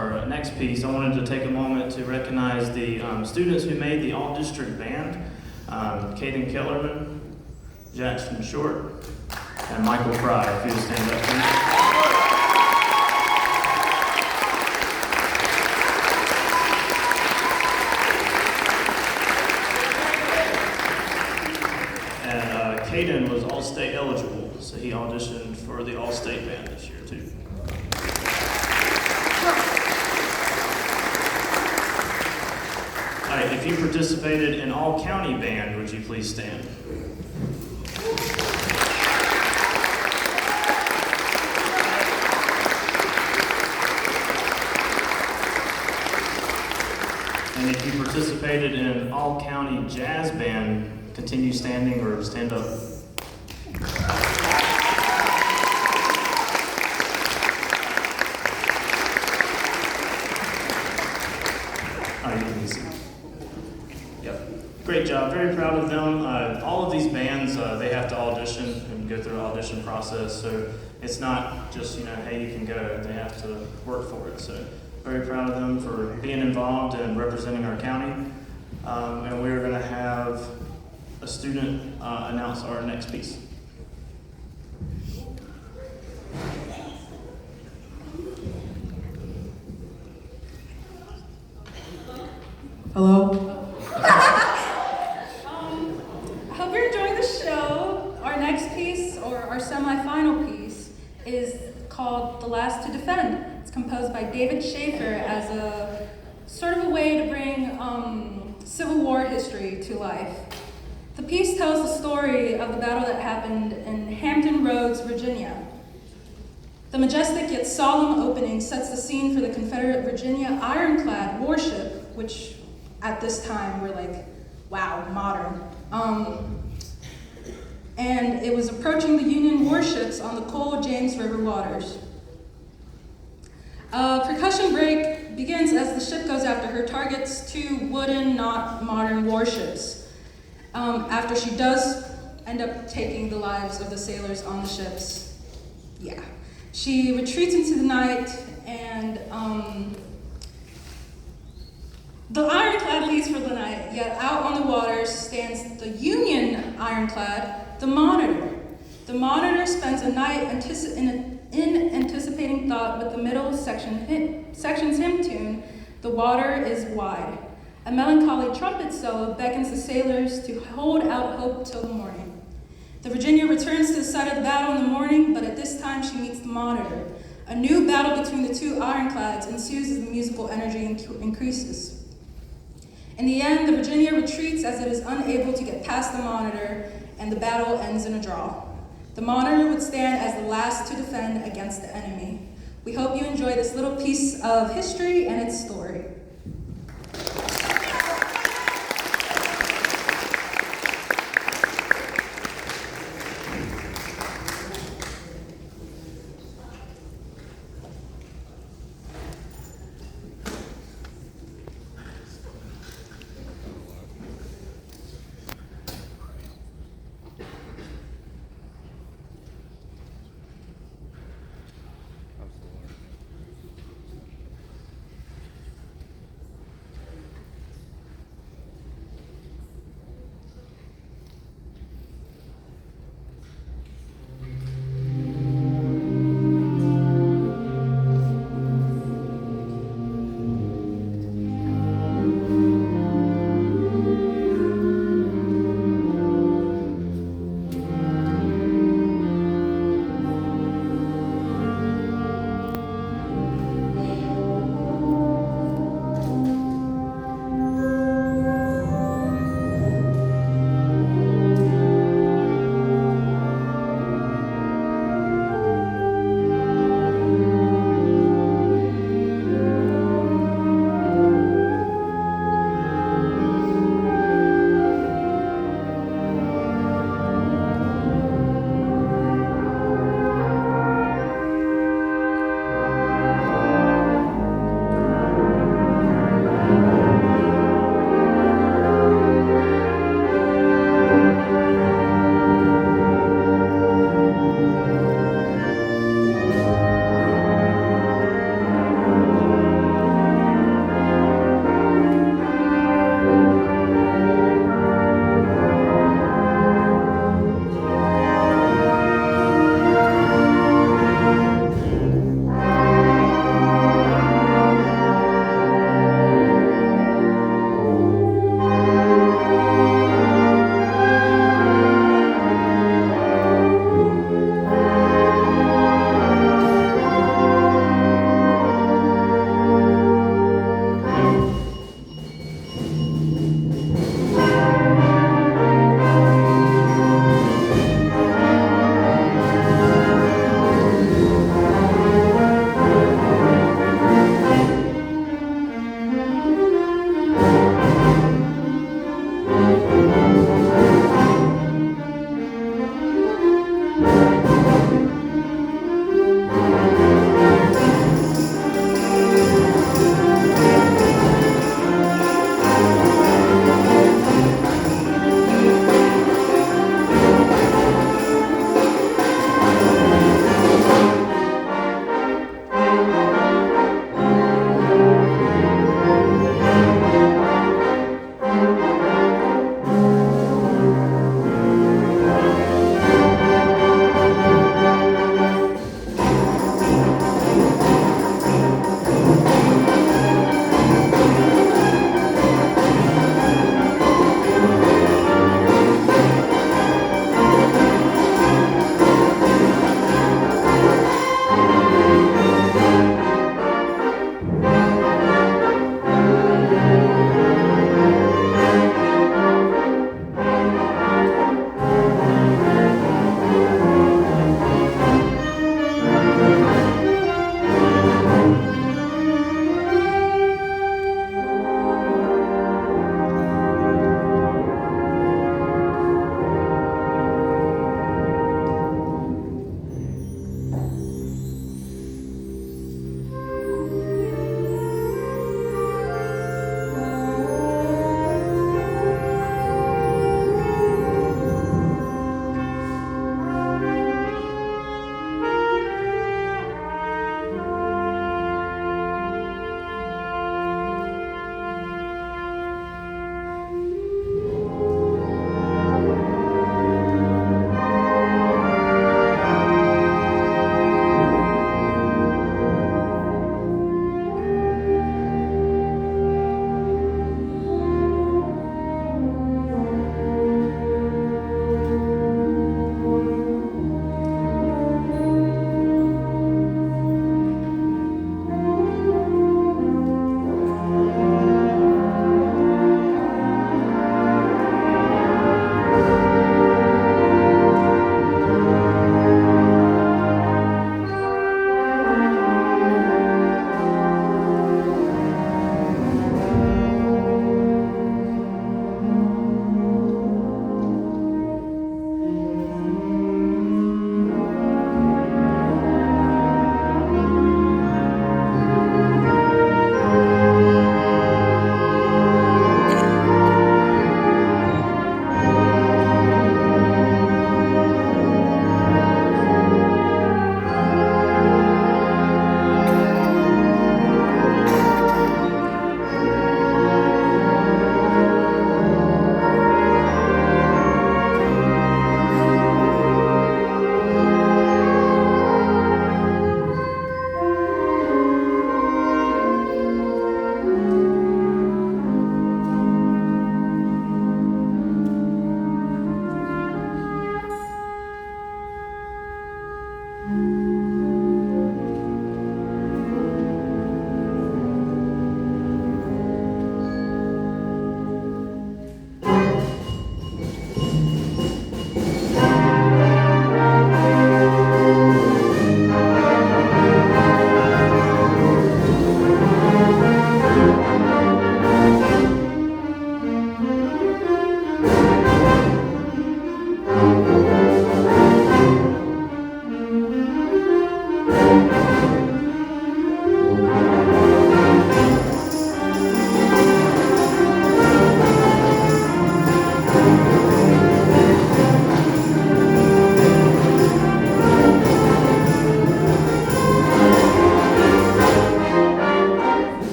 our next piece, I wanted to take a moment to recognize the students who made the all-district band, Caden Kellerman, Jackson Short, and Michael Fry. If you would stand up, please. Caden was All-State eligible, so he auditioned for the All-State band this year too. All right, if you participated in All-County band, would you please stand? And if you participated in All-County jazz band, continue standing or stand up. Yep. Great job. Very proud of them. All of these bands, they have to audition and go through an audition process. So it's not just, hey, you can go. They have to work for it. So very proud of them for being involved and representing our county. And we're going to have a student announce our next piece. Hello. I hope you're enjoying the show. Our next piece, or our semifinal piece, is called The Last to Defend. It's composed by David Schaefer as a sort of a way to bring Civil War history to life. The piece tells the story of the battle that happened in Hampton Roads, Virginia. The majestic yet solemn opening sets the scene for the Confederate Virginia ironclad warship, which at this time we're like, wow, modern. And it was approaching the Union warships on the cold James River waters. A percussion break begins as the ship goes after her targets two wooden, not modern warships. After she does end up taking the lives of the sailors on the ships. Yeah. She retreats into the night, and the ironclad leaves for the night, yet out on the waters stands the Union ironclad, the Monitor. The Monitor spends a night in anticipating thought with the middle section's hymn tune, "The Water is Wide." A melancholy trumpet solo beckons the sailors to hold out hope till the morning. The Virginia returns to the site of the battle in the morning, but at this time she meets the Monitor. A new battle between the two ironclads ensues as the musical energy increases. In the end, the Virginia retreats as it is unable to get past the Monitor, and the battle ends in a draw. The Monitor would stand as the last to defend against the enemy. We hope you enjoy this little piece of history and its story.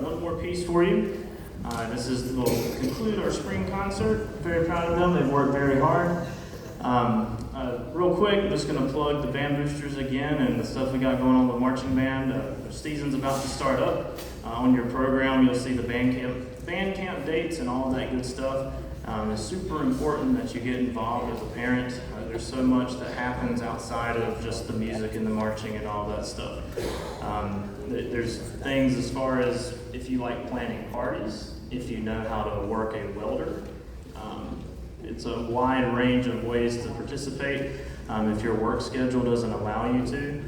one more piece for you. Will conclude our spring concert. Very proud of them. They've worked very hard. Real quick, I'm just going to plug the band boosters again and the stuff we got going on with marching band. The season's about to start up. On your program, you'll see the band camp dates and all of that good stuff. It's super important that you get involved as a parent. There's so much that happens outside of just the music and the marching and all that stuff. There's things as far as if you like planning parties, if you know how to work a welder. It's a wide range of ways to participate. If your work schedule doesn't allow you to,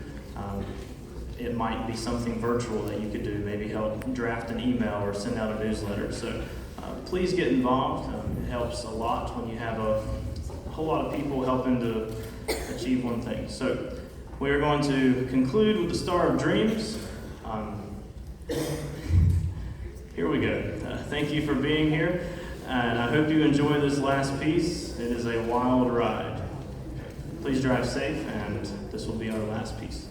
it might be something virtual that you could do, maybe help draft an email or send out a newsletter. So please get involved. It helps a lot when you have a whole lot of people helping to achieve one thing. So we are going to conclude with the Star of Dreams. Here we go. Thank you for being here, and I hope you enjoy this last piece. It is a wild ride. Please drive safe, and this will be our last piece.